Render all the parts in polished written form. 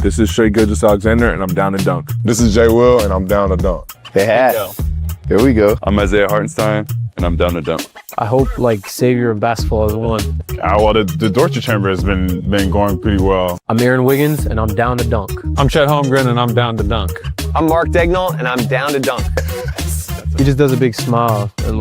This is Shai Alexander, and I'm down to dunk. This is Jay Will, and I'm down to dunk. They had. Here we go. I'm Isaiah Hartenstein, and I'm down to dunk. I hope savior of basketball has won. Well, the Dortcher Chamber has been going pretty well. I'm Aaron Wiggins, and I'm down to dunk. I'm Chet Holmgren, and I'm down to dunk. I'm Mark Dagnall, and I'm down to dunk. He just does a big smile and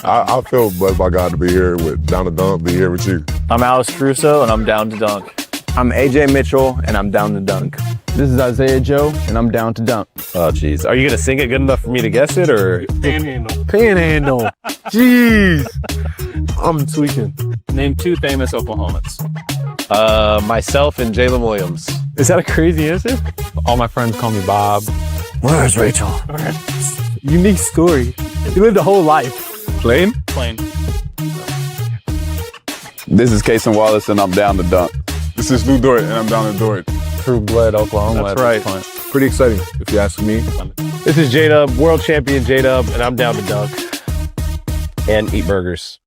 I feel blessed by God to be here with down to dunk, be here with you. I'm Alex Caruso, and I'm down to dunk. I'm AJ Mitchell, and I'm down to dunk. This is Isaiah Joe, and I'm down to dunk. Oh, jeez. Are you going to sing it good enough for me to guess it, or? Panhandle. Jeez. I'm tweaking. Name 2 famous Oklahomans. Myself and Jalen Williams. Is that a crazy answer? All my friends call me Bob. Where's Rachel? Unique story. You lived a whole life. Plain? Plain. This is Kason Wallace, and I'm down to dunk. This is Lou Dort, and I'm down to Dort. True blood Oklahoma. That's right. Pretty exciting, if you ask me. This is J-Dub, world champion J-Dub, and I'm down to dunk. And eat burgers.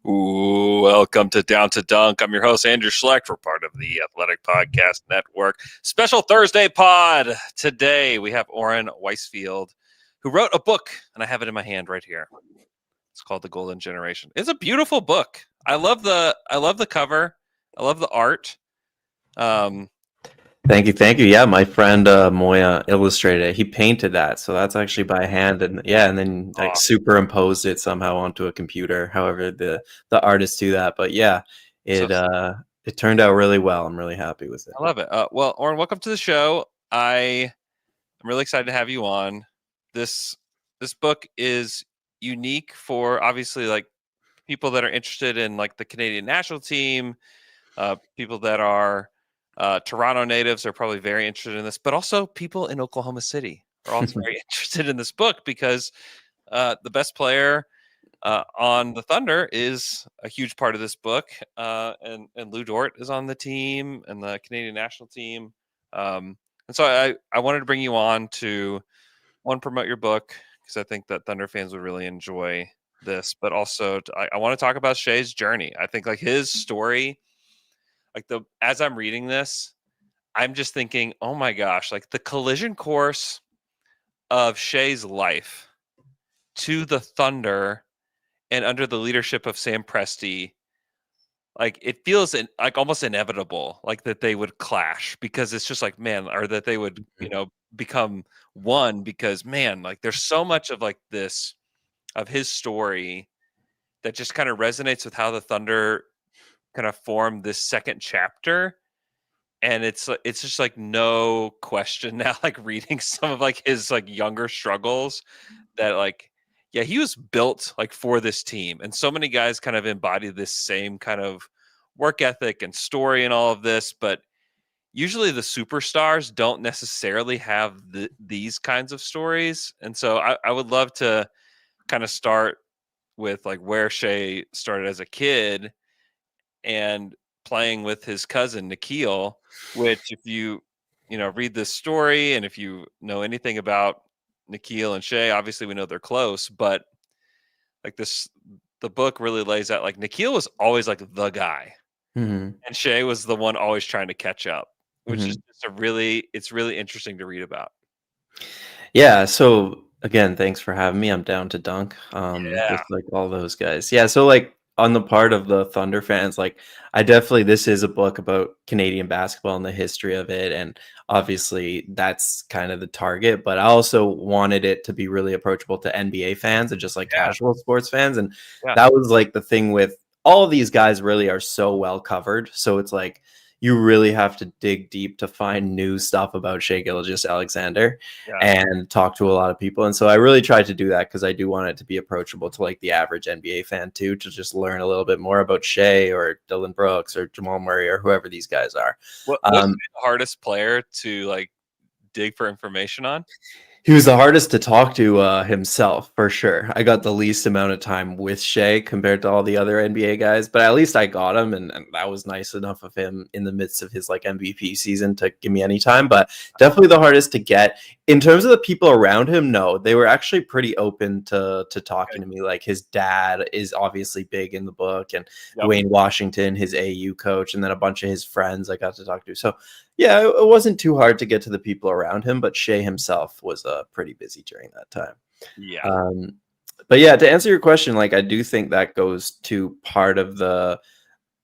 Ooh, welcome to Down to Dunk. I'm your host, Andrew Schlecht. We're part of the Athletic Podcast Network. Special Thursday pod. Today, we have Oren Weisfeld, who wrote a book, and I have it in my hand right here. It's called The Golden Generation. It's a beautiful book. I love the cover. I love the art. Thank you. Yeah, my friend Moya illustrated it. He painted that, so that's actually by hand, and then superimposed it somehow onto a computer. However, the artists do that, but yeah, it turned out really well. I'm really happy with it. I love it. Well, Oren, welcome to the show. I'm really excited to have you on. This book is unique for obviously people that are interested in the Canadian national team, people that are Toronto natives are probably very interested in this, but also people in Oklahoma City are also very interested in this book because the best player on the Thunder is a huge part of this book, and Lou Dort is on the team and the Canadian national team. And so I wanted to bring you on to promote your book because I think that Thunder fans would really enjoy this, but also I want to talk about Shai's journey. I think his story. As I'm reading this, I'm just thinking, oh my gosh, the collision course of Shai's life to the Thunder and under the leadership of Sam Presti, it feels almost inevitable, that they would clash because it's just or that they would, become one because there's so much of this of his story that just kind of resonates with how the Thunder kind of form this second chapter, and it's just no question now reading some of his younger struggles that he was built for this team, and so many guys kind of embody this same kind of work ethic and story and all of this, but usually the superstars don't necessarily have these kinds of stories. And so I would love to kind of start with where Shai started as a kid and playing with his cousin Nikhil, which if you read this story and if you know anything about Nikhil and Shai, obviously we know they're close, but the book really lays out Nikhil was always the guy, and Shai was the one always trying to catch up, which is just it's really interesting to read about. Yeah. So again, thanks for having me. I'm down to dunk. With all those guys. Yeah. So on the part of the Thunder fans, this is a book about Canadian basketball and the history of it. And obviously that's kind of the target, but I also wanted it to be really approachable to NBA fans and just casual sports fans. And that was the thing with all of these guys really are so well covered. So it's you really have to dig deep to find new stuff about Shai Alexander and talk to a lot of people. And so I really tried to do that because I do want it to be approachable to the average NBA fan too, to just learn a little bit more about Shai or Dylan Brooks or Jamal Murray or whoever these guys are. What's the hardest player to dig for information on? He was the hardest to talk to himself, for sure. I got the least amount of time with Shai compared to all the other NBA guys, but at least I got him, and that was nice enough of him in the midst of his like MVP season to give me any time. But definitely the hardest to get. In terms of the people around him, no, they were actually pretty open to talking to me. Like his dad is obviously big in the book, and Dwayne Washington, his AU coach, and then a bunch of his friends I got to talk to. So yeah, it wasn't too hard to get to the people around him, but Shai himself was pretty busy during that time. Yeah. But yeah, to answer your question, like I do think that goes to part of the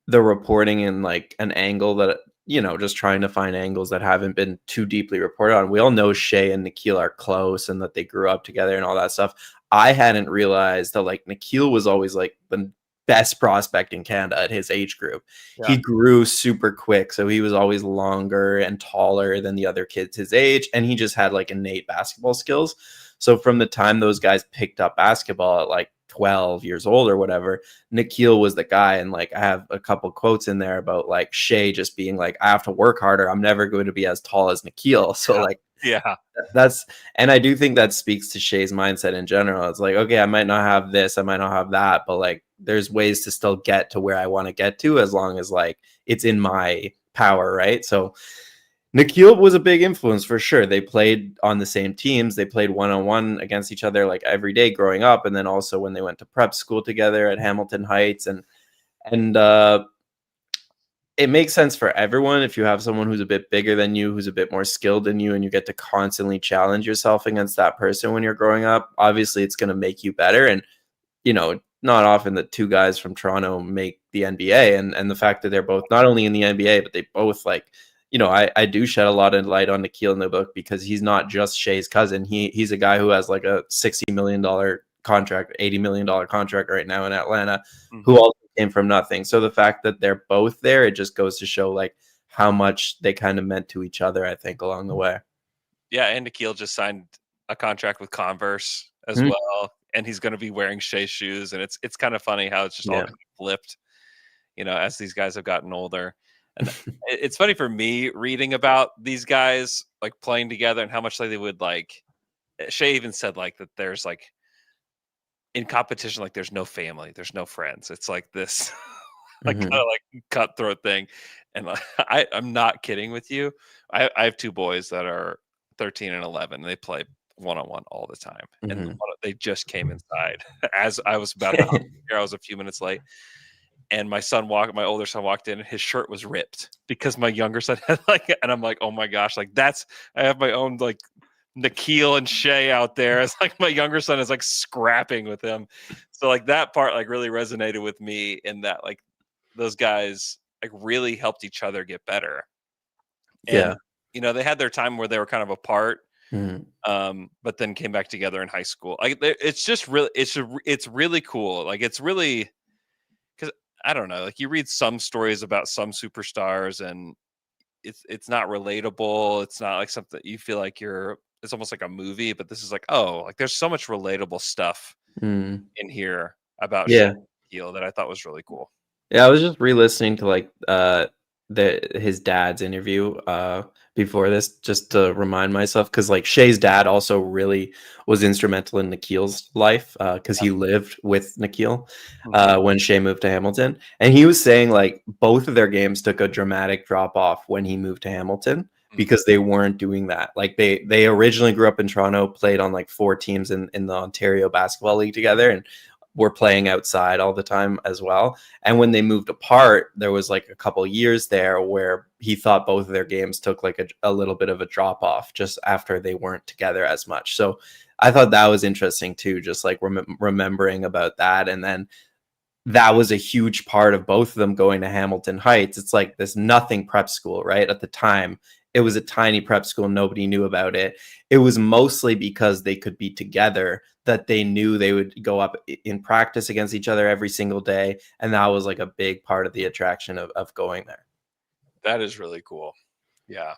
reporting and like an angle that, you know, just trying to find angles that haven't been too deeply reported on. We all know Shai and Nikhil are close and that they grew up together and all that stuff. I hadn't realized that like Nikhil was always like the best prospect in Canada at his age group. He grew super quick, so he was always longer and taller than the other kids his age, and he just had like innate basketball skills. So from the time those guys picked up basketball at like 12 years old or whatever, Nikhil was the guy. And like I have a couple quotes in there about like Shai just being like, I have to work harder, I'm never going to be as tall as Nikhil. So like that's, and I do think that speaks to Shai's mindset in general. It's like, okay, I might not have this, I might not have that, but like there's ways to still get to where I want to get to as long as like it's in my power, right? So Nikhil was a big influence for sure. They played on the same teams. They played one-on-one against each other like every day growing up, and then also when they went to prep school together at Hamilton Heights, and it makes sense for everyone if you have someone who's a bit bigger than you, who's a bit more skilled than you, and you get to constantly challenge yourself against that person when you're growing up. Obviously, it's going to make you better, and you know, not often that two guys from Toronto make the NBA, and the fact that they're both not only in the NBA, but they both like, you know, I do shed a lot of light on Nikhil in the book because he's not just Shai's cousin. He's a guy who has like a $60 million contract, $80 million contract right now in Atlanta, who also came from nothing. So the fact that they're both there, it just goes to show like how much they kind of meant to each other, I think, along the way. Yeah, and Nikhil just signed a contract with Converse as well, and he's going to be wearing Shai shoes, and it's kind of funny how it's just all kind of flipped, you know, as these guys have gotten older. And it's funny for me reading about these guys like playing together and how much like they would like. Shai even said like that there's like in competition, like there's no family, there's no friends. It's like this like kind of like cutthroat thing. And like, I'm not kidding with you. I have two boys that are 13 and 11. And they play one-on-one all the time. And they just came inside as I was about to here. I was a few minutes late. And my older son walked in and his shirt was ripped because my younger son had like, and I'm like, oh my gosh, like I have my own like Nikhil and Shai out there. It's like my younger son is like scrapping with him. So like that part like really resonated with me in that like those guys like really helped each other get better. And, you know, they had their time where they were kind of apart, but then came back together in high school. Like it's just really, it's really cool. Like it's really, I don't know, like you read some stories about some superstars and it's not relatable. It's not like something you feel like it's almost like a movie, but this is like, oh, like there's so much relatable stuff in here about Shaquille that I thought was really cool. Yeah, I was just re-listening to like his dad's interview before this just to remind myself, because like Shai's dad also really was instrumental in Nikhil's life because he lived with Nikhil when Shai moved to Hamilton, and he was saying like both of their games took a dramatic drop off when he moved to Hamilton because they weren't doing that. Like they originally grew up in Toronto, played on like 4 teams in the Ontario Basketball League together, and were playing outside all the time as well. And when they moved apart, there was like a couple years there where he thought both of their games took like a little bit of a drop off just after they weren't together as much. So I thought that was interesting too, just like remembering about that. And then that was a huge part of both of them going to Hamilton Heights. It's like this nothing prep school, right? At the time, it was a tiny prep school. Nobody knew about it. It was mostly because they could be together that they knew they would go up in practice against each other every single day. And that was like a big part of the attraction of going there. That is really cool. Yeah.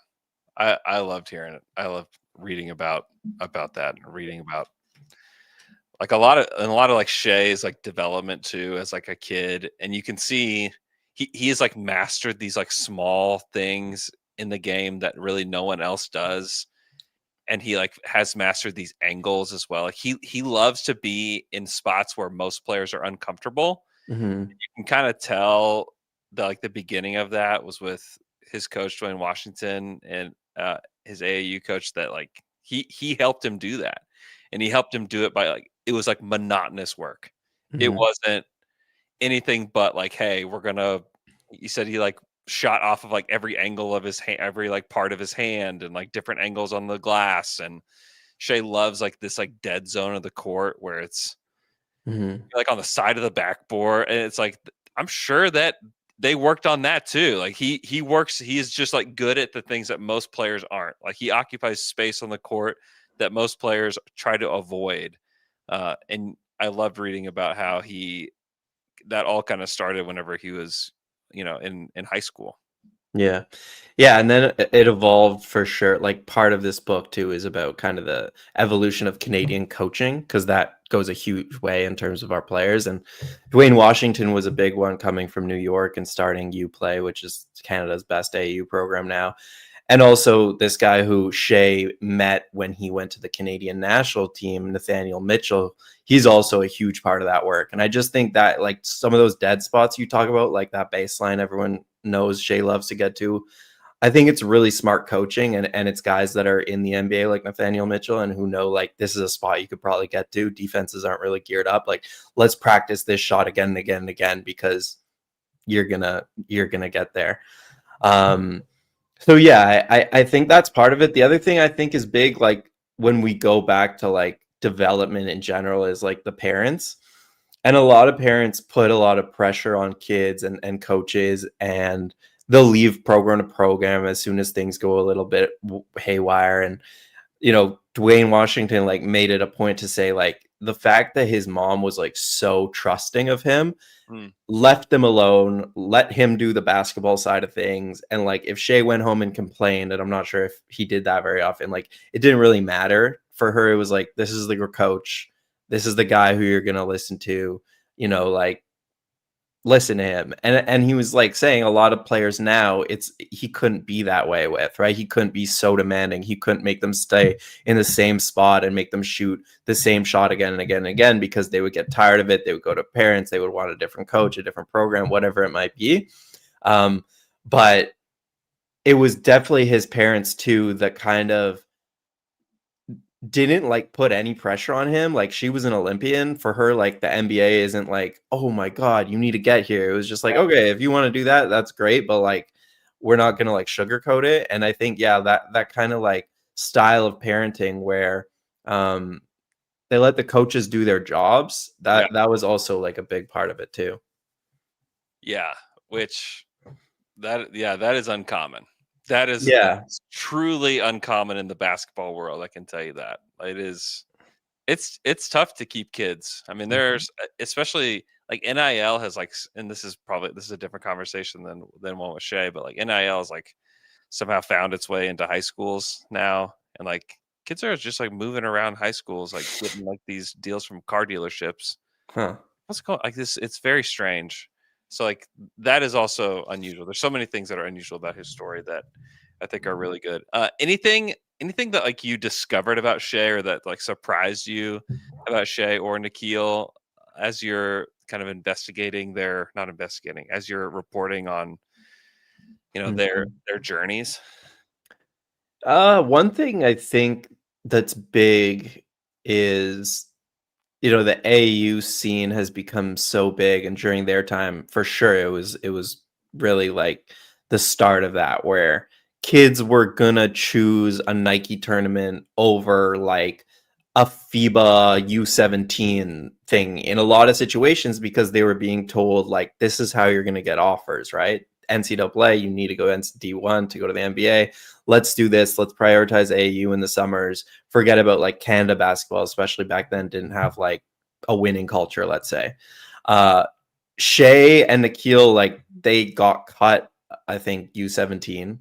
I loved hearing it. I loved reading about that and reading about like a lot of like Shai's like development too as like a kid. And you can see he has like mastered these like small things in the game that really no one else does. and he like has mastered these angles as well. Like he loves to be in spots where most players are uncomfortable. Mm-hmm. You can kind of tell the beginning of that was with his coach Dwayne Washington and his AAU coach, that like he helped him do that, and he helped him do it by like it was like monotonous work. It Mm-hmm. wasn't anything but like, hey, he said he like shot off of like every angle of his hand, every like part of his hand, and like different angles on the glass. And Shai loves like this like dead zone of the court where it's like on the side of the backboard, and it's like I'm sure that they worked on that too. Like he is just like good at the things that most players aren't. Like he occupies space on the court that most players try to avoid. And I loved reading about how that all kind of started whenever he was, in high school. Yeah. Yeah. And then it evolved for sure. Like part of this book too is about kind of the evolution of Canadian coaching, because that goes a huge way in terms of our players. And Dwayne Washington was a big one, coming from New York and starting UPlay, which is Canada's best AAU program now. And also this guy who Shai met when he went to the Canadian national team, Nathaniel Mitchell, he's also a huge part of that work. And I just think that like some of those dead spots you talk about, like that baseline everyone knows Shai loves to get to, I think it's really smart coaching, and it's guys that are in the NBA like Nathaniel Mitchell and who know like this is a spot you could probably get to. Defenses aren't really geared up. Like, let's practice this shot again and again and again, because you're gonna get there. So yeah, I think that's part of it. The other thing I think is big, like when we go back to like development in general, is like the parents. And a lot of parents put a lot of pressure on kids and coaches, and they'll leave program to program as soon as things go a little bit haywire. And, Dwayne Washington like made it a point to say like the fact that his mom was like so trusting of him, left them alone, let him do the basketball side of things. And like if Shai went home and complained, and I'm not sure if he did that very often, like it didn't really matter for her. It was like, this is your coach. This is the guy who you're going to listen to, like listen to him. And he was like saying a lot of players now, he couldn't be that way with, right? He couldn't be so demanding. He couldn't make them stay in the same spot and make them shoot the same shot again and again and again, because they would get tired of it. They would go to parents. They would want a different coach, a different program, whatever it might be. But it was definitely his parents too that kind of didn't like put any pressure on him. Like she was an Olympian. For her, like the NBA isn't like, oh my God, you need to get here. It was just like, okay, if you want to do that, that's great. But like, we're not going to like sugarcoat it. And I think, yeah, that kind of like style of parenting where they let the coaches do their jobs. That was also like a big part of it too. Yeah. That is uncommon. That is truly uncommon in the basketball world. I can tell you that. It is. It's tough to keep kids. I mean, there's especially like NIL has like, and this is a different conversation than one with Shai, but like NIL is like somehow found its way into high schools now, and like kids are just like moving around high schools, like getting like these deals from car dealerships. What's it called? Like this, it's very strange. So like that is also unusual. There's so many things that are unusual about his story that I think are really good. Anything that like you discovered about Shai or that like surprised you about Shai or Nikhil as you're kind of as you're reporting on, their journeys? One thing I think that's big is, the AAU scene has become so big, and during their time, for sure, it was really like the start of that, where kids were gonna choose a Nike tournament over like a FIBA U17 thing in a lot of situations, because they were being told like, this is how you're gonna get offers, right? NCAA, you need to go D1 to go to the NBA. Let's do this. Let's prioritize AAU in the summers. Forget about like Canada basketball, especially back then, didn't have like a winning culture, let's say. Shai and Nikhil, like they got cut, I think U17.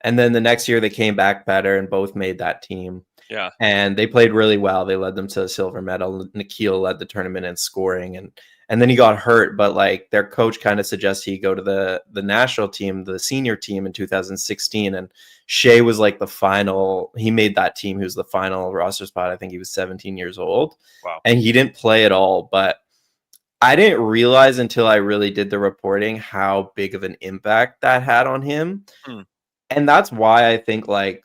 And then the next year they came back better and both made that team. Yeah. And they played really well. They led them to a silver medal. Nikhil led the tournament in scoring. and then he got hurt. But like their coach kind of suggests he go to the national team, the senior team in 2016, and Shai was like the final. He made that team. He was the final roster spot. I think he was 17 years old. Wow. And he didn't play at all. But I didn't realize until I really did the reporting how big of an impact that had on him. And that's why I think like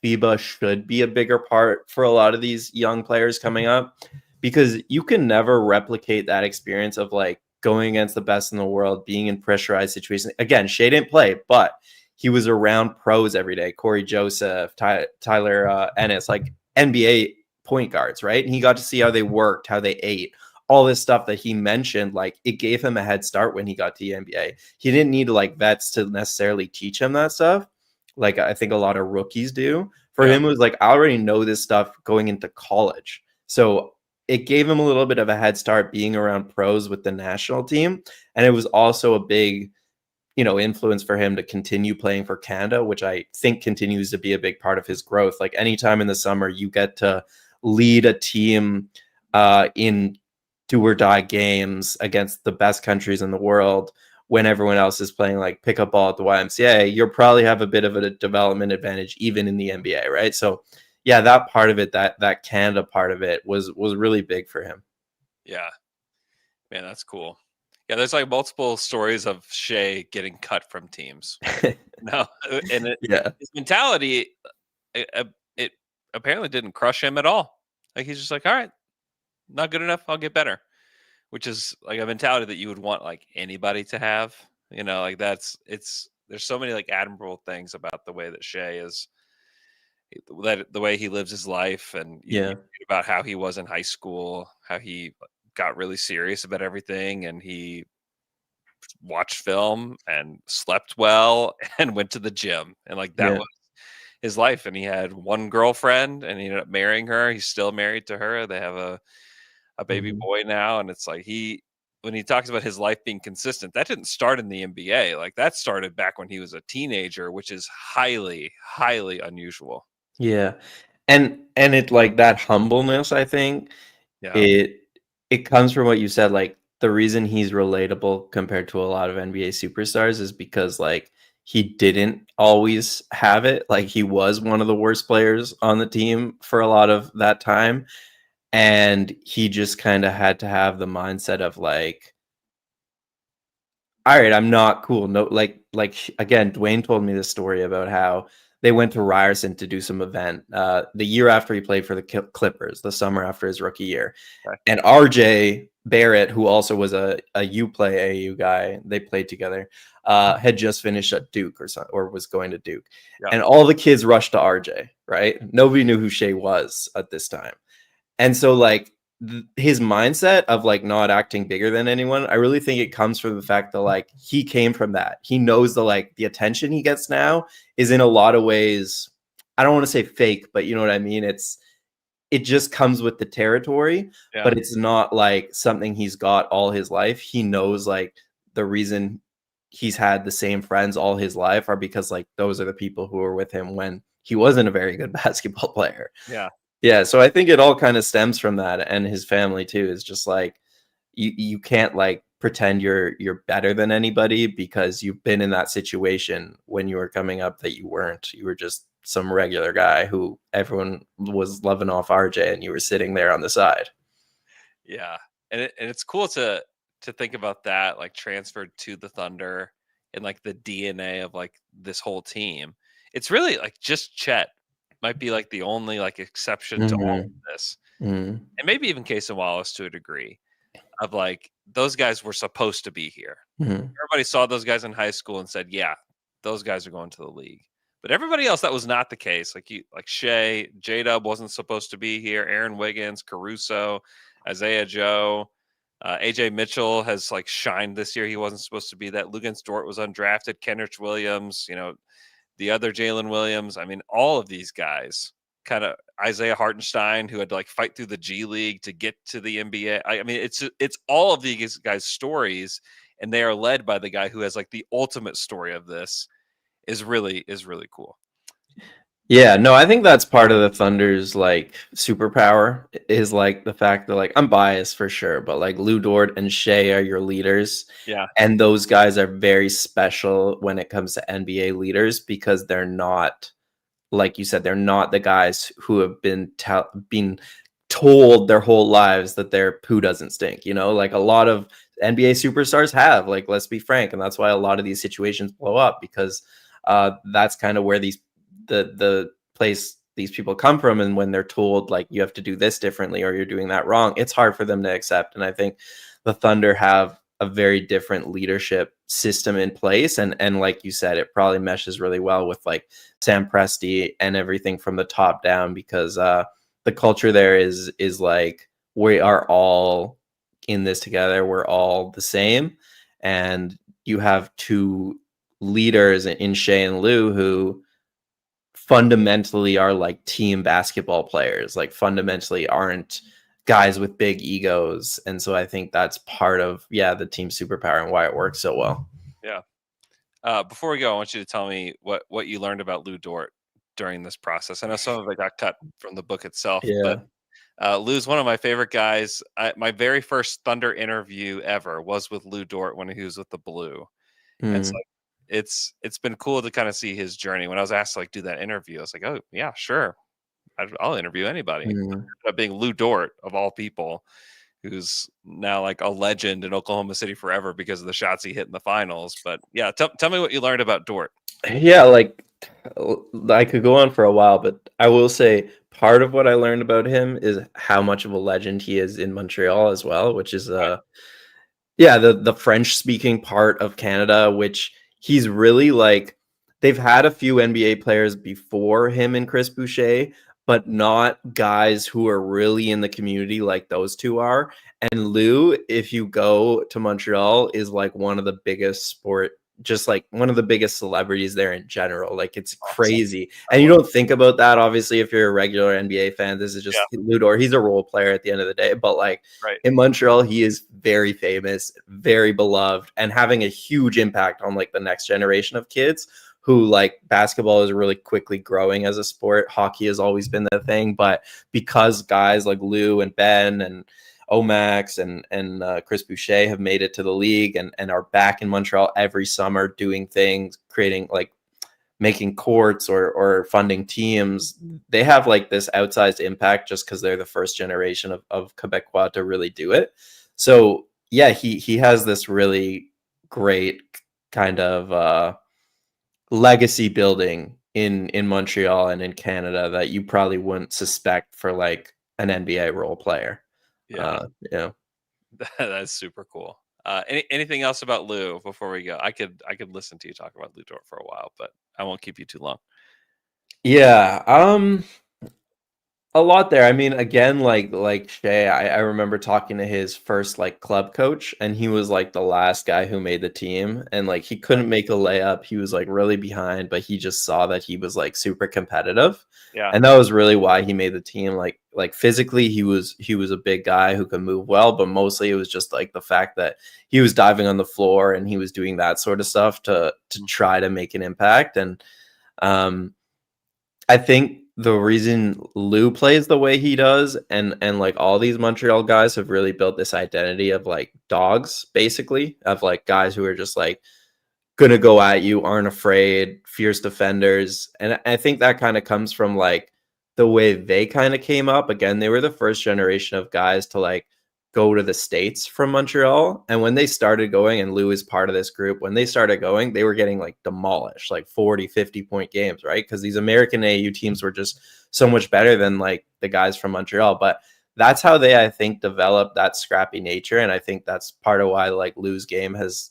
FIBA should be a bigger part for a lot of these young players coming up, because you can never replicate that experience of like going against the best in the world, being in pressurized situations. Again, Shai didn't play, but he was around pros every day. Corey Joseph, Tyler Ennis, like NBA point guards, right? And he got to see how they worked, how they ate, all this stuff that he mentioned. Like it gave him a head start when he got to the NBA. He didn't need like vets to necessarily teach him that stuff, like I think a lot of rookies do. For him, it was like, I already know this stuff going into college. So it gave him a little bit of a head start being around pros with the national team. And it was also a big, influence for him to continue playing for Canada, which I think continues to be a big part of his growth. Like anytime in the summer you get to lead a team in do or die games against the best countries in the world, when everyone else is playing like pickup ball at the YMCA, you'll probably have a bit of a development advantage even in the NBA, right? So yeah, that part of it, that Canada part of it was really big for him. Yeah. Man, that's cool. Yeah, there's like multiple stories of Shai getting cut from teams. And his mentality, it apparently didn't crush him at all. Like he's just like, all right, not good enough, I'll get better. Which is like a mentality that you would want like anybody to have, like there's so many like admirable things about the way that Shai is, that the way he lives his life. And you read about how he was in high school, how he got really serious about everything, and he watched film and slept well and went to the gym, and like that was his life. And he had one girlfriend and he ended up marrying her. He's still married to her. They have a baby boy now. And it's like when he talks about his life being consistent, that didn't start in the NBA. Like that started back when he was a teenager, which is highly, highly unusual. Yeah. And it like that humbleness, I think it comes from what you said. Like the reason he's relatable compared to a lot of NBA superstars is because like he didn't always have it. Like he was one of the worst players on the team for a lot of that time. And he just kind of had to have the mindset of like, all right, I'm not cool. No, like again, Dwayne told me this story about how they went to Ryerson to do some event the year after he played for the Clippers, the summer after his rookie year. Okay. And RJ Barrett, who also was a UPlay AU guy, they played together, had just finished at Duke or was going to Duke. Yeah. And all the kids rushed to RJ, right? Nobody knew who Shai was at this time. And so like his mindset of like not acting bigger than anyone, I really think it comes from the fact that like he came from that. He knows the attention he gets now is in a lot of ways, I don't want to say fake, but you know what I mean? It just comes with the territory, but it's not like something he's got all his life. He knows like the reason he's had the same friends all his life are because like those are the people who were with him when he wasn't a very good basketball player. Yeah, so I think it all kind of stems from that, and his family too is just like you can't like pretend you're better than anybody because you've been in that situation when you were coming up that you weren't. You were just some regular guy who everyone was loving off RJ, and you were sitting there on the side. Yeah, and it's cool to think about that like transferred to the Thunder and like the DNA of like this whole team. It's really like just Chet might be like the only like exception to all of this, and maybe even Case and Wallace to a degree of like those guys were supposed to be here. Everybody saw those guys in high school and said, yeah, those guys are going to the league. But everybody else, that was not the case. Like Shai, J-Dub wasn't supposed to be here. Aaron Wiggins, Caruso, Isaiah Joe, AJ Mitchell has like shined this year. He wasn't supposed to be that. Luguentz Dort was undrafted. Kenrich Williams, the other Jalen Williams. I mean, all of these guys, kind of Isaiah Hartenstein, who had to like fight through the G League to get to the NBA. I mean, it's all of these guys' stories, and they are led by the guy who has like the ultimate story of this. Is really cool. Yeah, no, I think that's part of the Thunder's like superpower is like the fact that like I'm biased for sure, but like Lou Dort and Shea are your leaders. Yeah. And those guys are very special when it comes to NBA leaders because they're not, like you said, they're not the guys who have been told their whole lives that their poo doesn't stink. You know, like a lot of NBA superstars have. Like, let's be frank, and that's why a lot of these situations blow up because that's kind of where the place these people come from, and when they're told like you have to do this differently or you're doing that wrong, it's hard for them to accept. And I think the Thunder have a very different leadership system in place, and like you said, it probably meshes really well with like Sam Presti and everything from the top down because the culture there is like we are all in this together, we're all the same, and you have two leaders in Shea and Lou who fundamentally are like team basketball players, like fundamentally aren't guys with big egos. And so I think that's part of the team superpower and why it works so well. Yeah. Before we go, I want you to tell me what you learned about Lou Dort during this process. I know some of it got cut from the book itself, but Lou's one of my favorite guys. My very first Thunder interview ever was with Lou Dort when he was with the Blue. And so it's been cool to kind of see his journey. When I was asked to like do that interview, I was like, oh yeah, sure. I'll interview anybody. Being Lou Dort of all people, who's now like a legend in Oklahoma City forever because of the shots he hit in the finals. But yeah, tell me what you learned about Dort. Yeah, like I could go on for a while, but I will say part of what I learned about him is how much of a legend he is in Montreal as well, which is the French speaking part of Canada, which he's really like, they've had a few NBA players before him and Chris Boucher, but not guys who are really in the community like those two are. And Lou, if you go to Montreal, is like one of the biggest just like one of the biggest celebrities there in general. Like it's crazy. And you don't think about that, obviously, if you're a regular NBA fan. This is just Lou Dort. He's a role player at the end of the day. But like in Montreal, he is very famous, very beloved, and having a huge impact on like the next generation of kids who like basketball is really quickly growing as a sport. Hockey has always been the thing. But because guys like Lou and Ben and Omax and Chris Boucher have made it to the league and are back in Montreal every summer doing things, creating like making courts or funding teams. They have like this outsized impact just because they're the first generation of Quebecois to really do it. So yeah, he has this really great kind of legacy building in Montreal and in Canada that you probably wouldn't suspect for like an NBA role player. That's super cool. Anything else about Lou before we go? I could listen to you talk about Lou Dort for a while, but I won't keep you too long. A lot there. I mean, again, like Shea, I remember talking to his first like club coach, and he was like the last guy who made the team, and like he couldn't make a layup. He was like really behind, but he just saw that he was like super competitive. Yeah. And that was really why he made the team. Like physically, he was a big guy who could move well, but mostly it was just like the fact that he was diving on the floor and he was doing that sort of stuff to try to make an impact. And I think the reason Lou plays the way he does and like all these Montreal guys have really built this identity of like dogs, basically, of like guys who are just like gonna go at you, aren't afraid, fierce defenders. And I think that kind of comes from like the way they kind of came up. Again, they were the first generation of guys to like go to the States from Montreal. And when they started going, and Lou is part of this group, when they started going, they were getting like demolished, like 40, 50 point games, right? Because these American AAU teams were just so much better than like the guys from Montreal. But that's how they, I think, developed that scrappy nature. And I think that's part of why like Lou's game has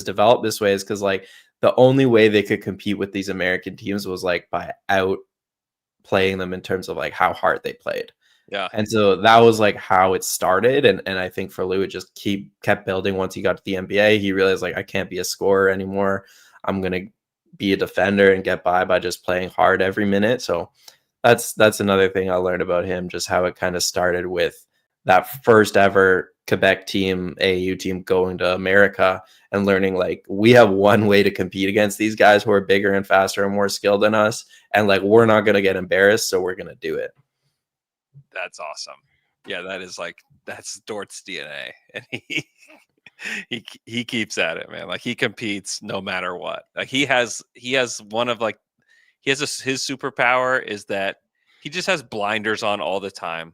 developed this way, is because like the only way they could compete with these American teams was like by outplaying them in terms of like how hard they played. Yeah. And so that was like how it started. And I think for Lou, it just kept building. Once he got to the NBA, he realized like, I can't be a scorer anymore. I'm going to be a defender and get by just playing hard every minute. So that's another thing I learned about him, just how it kind of started with that first ever Quebec team, AAU team going to America and learning like we have one way to compete against these guys who are bigger and faster and more skilled than us, and like we're not going to get embarrassed, so we're going to do it. That's awesome. Yeah, that's Dort's DNA, and he keeps at it, man. Like he competes no matter what. Like he has one of like his superpower is that he just has blinders on all the time.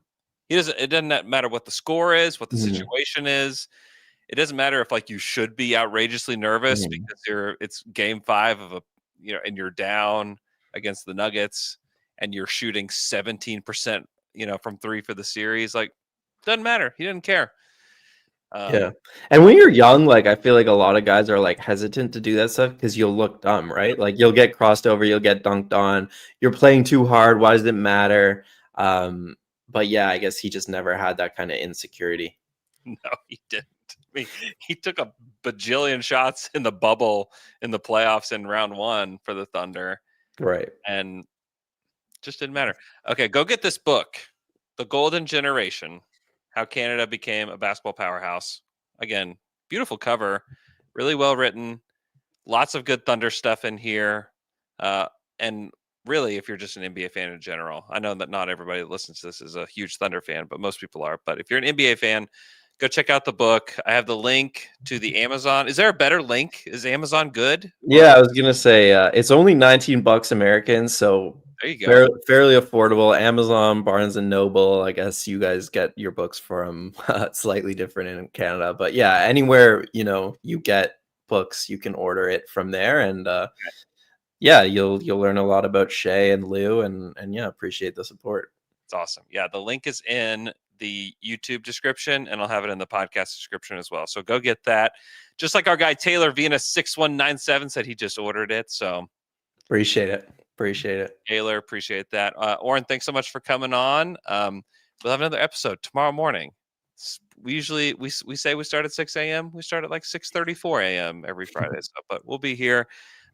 It doesn't matter what the score is, what the situation is. It doesn't matter if like you should be outrageously nervous because it's game 5 of and you're down against the Nuggets and you're shooting 17%, from 3 for the series. Like, doesn't matter. He didn't care. Yeah. And when you're young, like I feel like a lot of guys are like hesitant to do that stuff because you'll look dumb, right? Like you'll get crossed over, you'll get dunked on, you're playing too hard. Why does it matter? But yeah, I guess he just never had that kind of insecurity. No, he didn't. I mean, he took a bajillion shots in the bubble in the playoffs in round 1 for the Thunder. Right. And just didn't matter. Okay, go get this book, The Golden Generation, How Canada Became a Basketball Powerhouse. Again, beautiful cover, really well written, lots of good Thunder stuff in here. And really, if you're just an NBA fan in general, I know that not everybody that listens to this is a huge Thunder fan, but most people are. But if you're an NBA fan, go check out the book. I have the link to the Amazon. Is there a better link? Is Amazon good? Yeah, I was going to say it's only $19 American, so there you go. Fairly affordable. Amazon, Barnes and Noble. I guess you guys get your books from slightly different in Canada, but yeah, anywhere you get books, you can order it from there, and yeah, you'll learn a lot about Shai and Lou, and yeah, appreciate the support. It's awesome. Yeah, the link is in the YouTube description, and I'll have it in the podcast description as well. So go get that. Just like our guy Taylor Venus 6197 said, he just ordered it. So appreciate it. Taylor, appreciate that. Oren, thanks so much for coming on. We'll have another episode tomorrow morning. We usually we say we start at 6 a.m. We start at like 6:34 a.m. every Friday. But we'll be here.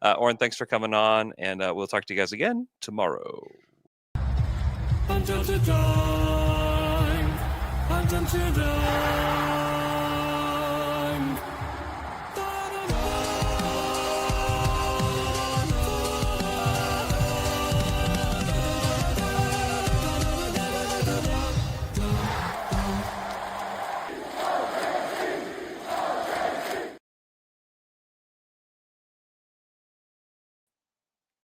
Oren, thanks for coming on, and we'll talk to you guys again tomorrow. Until the dawn, until the dawn.